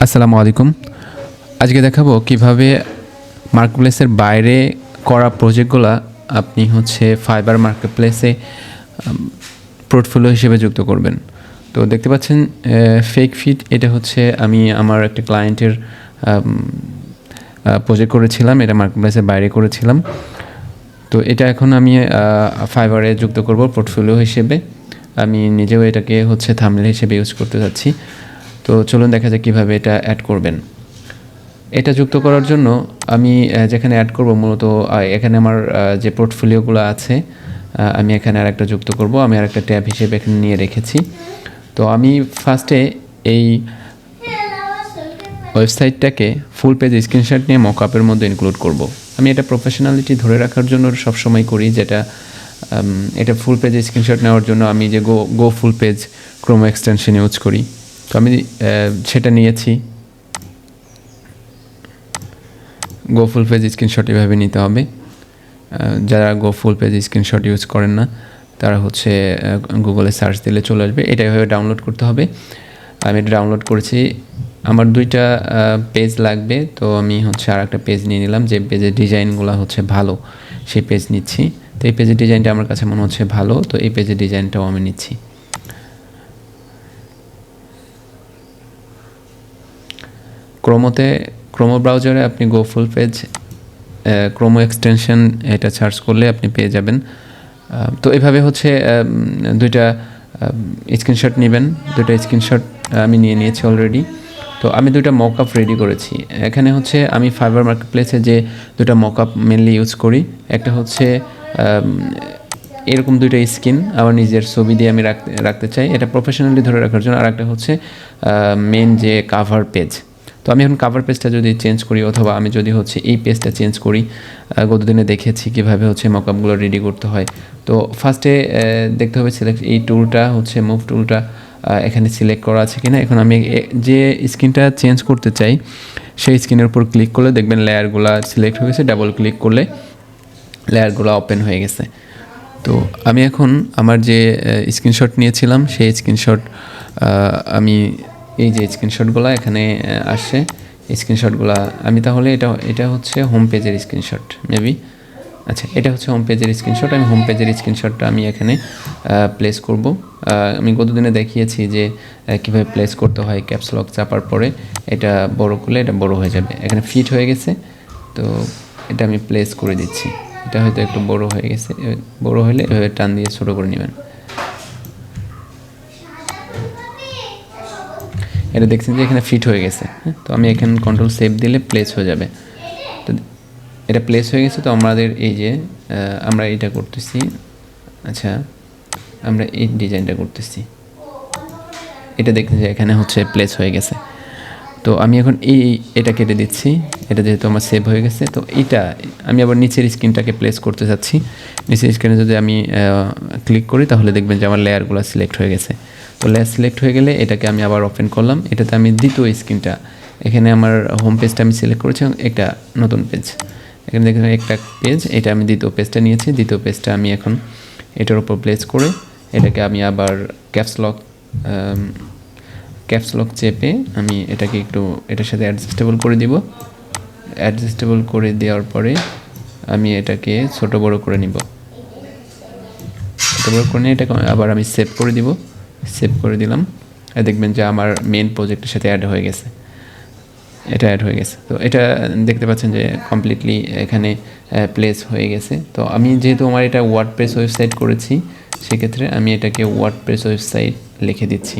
আসসালামু আলাইকুম। আজকে দেখাবো কিভাবে মার্কেটপ্লেসের বাইরে করা প্রজেক্টগুলা আপনি ফাইবার মার্কেটপ্লেসে পোর্টফোলিও হিসেবে যুক্ত করবেন। তো দেখতে পাচ্ছেন ফেক ফিট, এটা আমি আমার একটা ক্লায়েন্টের প্রজেক্ট করেছিলাম, এটা মার্কেটপ্লেসের বাইরে করেছিলাম। তো এটা এখন আমি ফাইবারে যুক্ত করব পোর্টফোলিও হিসেবে। আমি নিজেও এটাকে থাম্বনেল হিসেবে ইউজ করতে যাচ্ছি। তো চলুন দেখা যাক কীভাবে এটা অ্যাড করবেন। এটা যুক্ত করার জন্য আমি যেখানে অ্যাড করব মূলত এখানে আমার যে পোর্টফোলিওগুলো আছে আমি এখানে আরেকটা যুক্ত করব। আমি আরেকটা ট্যাব হিসেবে এখানে নিয়ে রেখেছি। তো আমি ফার্স্টে এই ওয়েবসাইটটাকে ফুল পেজ স্ক্রিনশট নিয়ে মকআপের মধ্যে ইনক্লুড করব। আমি এটা প্রফেশনালিটি ধরে রাখার জন্য সবসময় করি, যেটা এটা ফুল পেজ স্ক্রিনশট নেওয়ার জন্য আমি যে গো ফুল পেজ ক্রোমো এক্সটেনশন ইউজ করি। তো আমি সেটা নিয়েছি। গো ফুল পেজ স্ক্রিনশট এভাবে নিতে হবে। যারা গো ফুল পেজ স্ক্রিনশট ইউজ করেন না তারা গুগলে সার্চ দিলে চলে আসবে। এটা এভাবে ডাউনলোড করতে হবে। আমি এটা ডাউনলোড করেছি। আমার 2টা পেজ লাগবে, তো আমি আর একটা পেজ নিয়ে নিলাম। যে পেজের ডিজাইনগুলো ভালো সেই পেজ নিচ্ছি। তো এই পেজের ডিজাইনটা আমার কাছে মনে হচ্ছে ভালো, তো এই পেজের ডিজাইনটাও আমি নিচ্ছি। ক্রোমো ব্রাউজারে আপনি গো ফুল পেজ ক্রোমো এক্সটেনশন এটা সার্চ করলে আপনি পেয়ে যাবেন। তো এভাবে 2টা স্ক্রিনশট নেবেন। 2টা স্ক্রিনশট আমি নিয়ে নিয়েছি অলরেডি। তো আমি 2টা মকআপ রেডি করেছি। এখানে আমি ফাইবার মার্কেটপ্লেসে যে 2টা মকআপ মেনলি ইউজ করি, একটা এরকম 2টা স্ক্রিন আমার নিজের ছবি দিয়ে আমি রাখতে চাই, এটা প্রফেশনালি ধরে রাখার জন্য। আর একটা মেন যে কাভার পেজ। তো আমি এখন কাভার পেজটা যদি চেঞ্জ করি, অথবা আমি যদি এই পেজটা চেঞ্জ করি, গতদিনে দেখেছি কীভাবে মকআপগুলো রেডি করতে হয়। তো ফার্স্টে দেখতে হবে এই টুলটা মুভ টুলটা এখানে সিলেক্ট করা আছে কিনা। এখন আমি যে স্ক্রিনটা চেঞ্জ করতে চাই সেই স্ক্রিনের উপর ক্লিক করলে দেখবেন লেয়ারগুলো সিলেক্ট হয়ে গেছে। ডাবল ক্লিক করলে লেয়ারগুলো ওপেন হয়ে গেছে। তো আমি এখন আমার যে স্ক্রিনশট নিয়েছিলাম সেই স্ক্রিনশট আমি এই যে স্ক্রিনশটগুলো এখানে আসছে, স্ক্রিনশটগুলো আমি তাহলে এটা হোম পেজের স্ক্রিনশট মেবি। আচ্ছা, এটা হোম পেজের স্ক্রিনশট। আমি হোম পেজের স্ক্রিনশটটা আমি এখানে প্লেস করব। আমি গতদিনে দেখিয়েছি যে কীভাবে প্লেস করতে হয়। ক্যাপস লক চাপার পরে এটা বড় করলে এটা বড় হয়ে যাবে। এখানে ফিট হয়ে গেছে, তো এটা আমি প্লেস করে দিচ্ছি। এটা হয়তো একটু বড় হয়ে গেছে। বড় হলে এভাবে টান দিয়ে ছোটো করে নেবেন। এটা দেখছেন যে এখানে ফিট হয়ে গেছে। তো আমি এখানে কন্ট্রোল সেভ দিলে প্লেস হয়ে যাবে। তো এটা প্লেস হয়ে গেছে। তো আমাদের এই যে আমরা এটা করতেছি। আচ্ছা, আমরা এই ডিজাইনটা করতেছি। এটা দেখতে যে এখানে প্লেস হয়ে গেছে। তো আমি এখন এটা কেটে দিচ্ছি। এটা যেহেতু আমার সেভ হয়ে গেছে, তো এটা আমি আবার নিচের স্ক্রিনটাকে প্লেস করতে চাচ্ছি। নিচের স্ক্রিনে যদি আমি ক্লিক করি তাহলে দেখবেন যে আমার লেয়ারগুলো সিলেক্ট হয়ে গেছে। তো লেয়ার সিলেক্ট হয়ে গেলে এটাকে আমি আবার ওপেন করলাম। এটাতে আমি দ্বিতীয় স্ক্রিনটা, এখানে আমার হোম পেজটা আমি সিলেক্ট করেছি এবং একটা নতুন পেজ। এখানে দেখেন একটা পেজ, এটা আমি দ্বিতীয় পেজটা নিয়েছি। দ্বিতীয় পেজটা আমি এখন এটার উপর প্লেস করে এটাকে আমি আবার ক্যাপস লক চেপে আমি এটাকে একটু এটার সাথে অ্যাডজাস্টেবল করে দিব। অ্যাডজাস্টেবল করে দেওয়ার পরে আমি এটাকে ছোট বড় করে নিব। ছোটো বড়ো করে নিয়ে এটাকে আবার আমি সেভ করে দিব। সেভ করে দিলাম। দেখবেন যে আমার মেন প্রজেক্টের সাথে অ্যাড হয়ে গেছে। এটা অ্যাড হয়ে গেছে। তো এটা দেখতে পাচ্ছেন যে কমপ্লিটলি এখানে প্লেস হয়ে গেছে। তো আমি যেহেতু আমার এটা ওয়ার্ডপ্রেস ওয়েবসাইট করেছি, সেক্ষেত্রে আমি এটাকে ওয়ার্ডপ্রেস ওয়েবসাইট লিখে দিচ্ছি।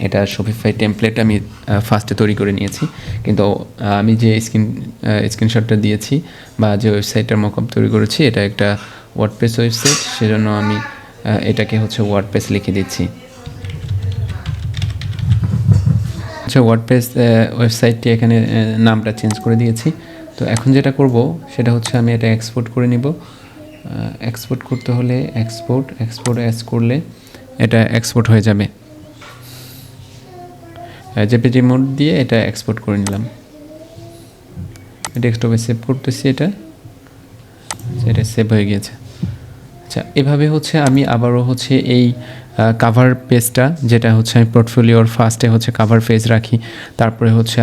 এটা শপিফাই টেমপ্লেট আমি ফার্স্টে তৈরি করে নিয়েছি, কিন্তু আমি যে স্ক্রিনশটটা দিয়েছি বা যে ওয়েবসাইটটার মকআপ তৈরি করেছি এটা একটা ওয়ার্ডপ্রেস ওয়েবসাইট, সেজন্য আমি এটাকে ওয়ার্ডপ্রেস লিখে দিচ্ছি। আচ্ছা, ওয়ার্ডপ্রেস ওয়েবসাইটটি এখানে নামটা চেঞ্জ করে দিয়েছি। তো এখন যেটা করব সেটা আমি এটা এক্সপোর্ট করে নিব। এক্সপোর্ট করতে হলে এক্সপোর্ট অ্যাজ করলে এটা এক্সপোর্ট হয়ে যাবে। জেপিজি মোড দিয়ে এটা এক্সপোর্ট করে নিলাম। ডেস্কটপে সেভ করতেছি। এটা সেভ হয়ে গিয়েছে। আচ্ছা, এভাবে আমি আবারও এই কাভার পেজটা, যেটা হচ্ছে আমি পোর্টফোলিওর ফার্স্টে হচ্ছে কাভার পেজ রাখি, তারপরে হচ্ছে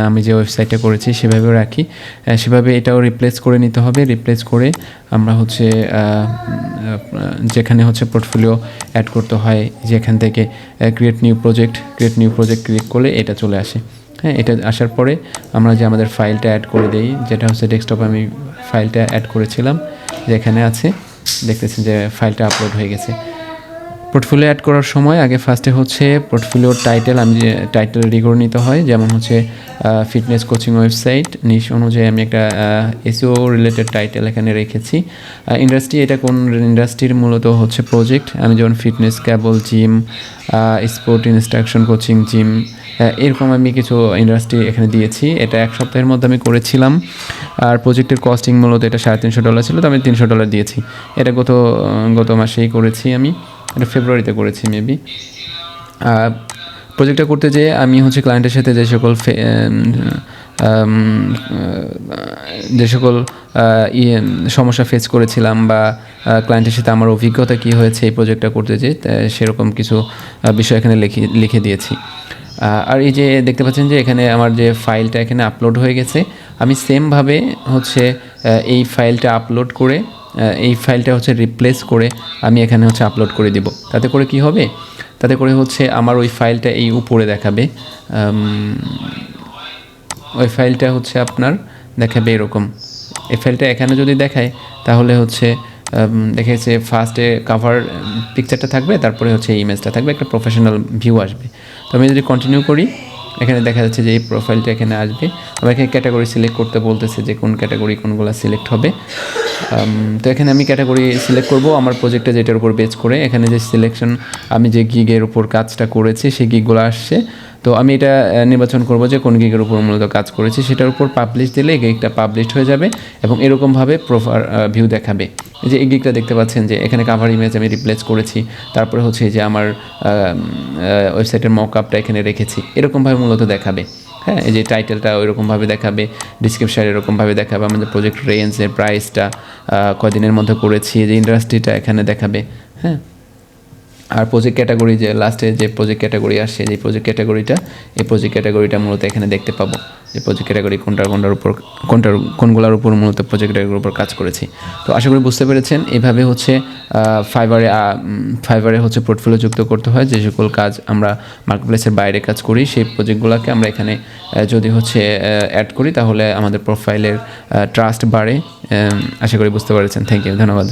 আমি যে ওয়েবসাইটটা করেছি সেভাবেও রাখি, সেভাবে এটাও রিপ্লেস করে নিতে হবে। রিপ্লেস করে আমরা হচ্ছে যেখানে হচ্ছে পোর্টফোলিও অ্যাড করতে হয়, যেখান থেকে ক্রিয়েট নিউ প্রজেক্ট ক্লিক করলে এটা চলে আসে। হ্যাঁ, এটা আসার পরে আমরা যে আমাদের ফাইলটা অ্যাড করে দেই, যেটা হচ্ছে ডেস্কটপে আমি ফাইলটা অ্যাড করেছিলাম, যেখানে আছে দেখতেছেন যে ফাইলটা আপলোড হয়ে গেছে। পোর্টফোলিও অ্যাড করার সময় আগে ফার্স্টে হচ্ছে পোর্টফোলিওর টাইটেল, আমি যে টাইটেল রেডি করে নিতে হয়, যেমন হচ্ছে ফিটনেস কোচিং ওয়েবসাইট নিশ অনুযায়ী আমি একটা এসইও রিলেটেড টাইটেল এখানে রেখেছি। ইন্ডাস্ট্রি, এটা কোন ইন্ডাস্ট্রির মূলত হচ্ছে প্রজেক্ট, আমি যেমন ফিটনেস কেবল gym, sport instruction coaching gym, এরকম আমি কিছু ইন্ডাস্ট্রি এখানে দিয়েছি। এটা 1 সপ্তাহের মধ্যে আমি করেছিলাম। আর প্রজেক্টের কস্টিং মূলত এটা $350 ছিল, তো আমি $300 দিয়েছি। এটা গত মাসেই করেছি, আমি এটা ফেব্রুয়ারিতে করেছি মেবি। প্রজেক্টটা করতে যেয়ে আমি হচ্ছে ক্লায়েন্টের সাথে যে সকল সমস্যা ফেস করেছিলাম বা ক্লায়েন্টের সাথে আমার অভিজ্ঞতা কী হয়েছে এই প্রজেক্টটা করতে যেয়ে, সেরকম কিছু বিষয় এখানে লিখে দিয়েছি। আর এই যে দেখতে পাচ্ছেন যে এখানে আমার যে ফাইলটা এখানে আপলোড হয়ে গেছে, আমি সেমভাবে হচ্ছে এই ফাইলটা আপলোড করে এই ফাইলটা হচ্ছে রিপ্লেস করে আমি এখানে হচ্ছে আপলোড করে দিব। তাতে করে কি হবে, তাতে করে হচ্ছে আমার ওই ফাইলটা এই উপরে দেখাবে, ওই ফাইলটা হচ্ছে আপনার দেখাবে এরকম। এই ফাইলটা এখানে যদি দেখায় তাহলে হচ্ছে দেখা যাচ্ছে ফার্স্টে কাভার পিকচারটা থাকবে, তারপরে হচ্ছে এই ইমেজটা থাকবে, একটা প্রফেশনাল ভিউ আসবে। তো আমি যদি কন্টিনিউ করি, এখানে দেখা যাচ্ছে যে এই প্রোফাইলটা এখানে আসবে। আমার এখানে ক্যাটাগরি সিলেক্ট করতে বলতেছে যে কোন ক্যাটাগরি কোনগুলো সিলেক্ট হবে। তো এখানে আমি ক্যাটাগরি সিলেক্ট করব আমার প্রজেক্টে যেটার উপর বেস করে। এখানে যে সিলেকশন, আমি যে গিগের উপর কাজটা করেছি সেই গিগগুলো আসছে। তো আমি এটা নির্বাচন করব যে কোন গিগের উপর মূলত কাজ করেছি, সেটার উপর পাবলিশ দিলে গিগটা পাবলিশড হয়ে যাবে এবং এরকমভাবে ভিউ দেখাবে। এই যে এই গিগটা দেখতে পাচ্ছেন যে এখানে কাভার ইমেজ আমি রিপ্লেস করেছি, তারপরে হচ্ছে যে আমার ওয়েবসাইটের মকআপটা এখানে রেখেছি, এরকমভাবে মূলত দেখাবে। হ্যাঁ, এই যে টাইটেলটা ওইরকমভাবে দেখাবে, ডিসক্রিপশন এরকমভাবে দেখাবে, আমাদের প্রজেক্ট রেঞ্জের প্রাইসটা, কদিনের মধ্যে করেছি, যে ইন্ডাস্ট্রিটা এখানে দেখাবে। হ্যাঁ, আর প্রজেক্ট ক্যাটাগরি, যে লাস্টে যে প্রজেক্ট ক্যাটাগরি আসছে, যে প্রজেক্ট ক্যাটাগরিটা মূলত এখানে দেখতে পাবো, যে প্রজেক্ট ক্যাটাগরি কোনগুলোর উপর মূলত প্রজেক্ট ক্যাটাগরির উপর কাজ করেছি। তো আশা করি বুঝতে পেরেছেন। এভাবে হচ্ছে ফাইবারে হচ্ছে পোর্টফোলিও যুক্ত করতে হয়। যে সকল কাজ আমরা মার্কেটপ্লেসের বাইরে কাজ করি, সেই প্রজেক্টগুলোকে আমরা এখানে যদি হচ্ছে অ্যাড করি, তাহলে আমাদের প্রোফাইলের ট্রাস্ট বাড়ে। আশা করি বুঝতে পেরেছেন। থ্যাংক ইউ, ধন্যবাদ।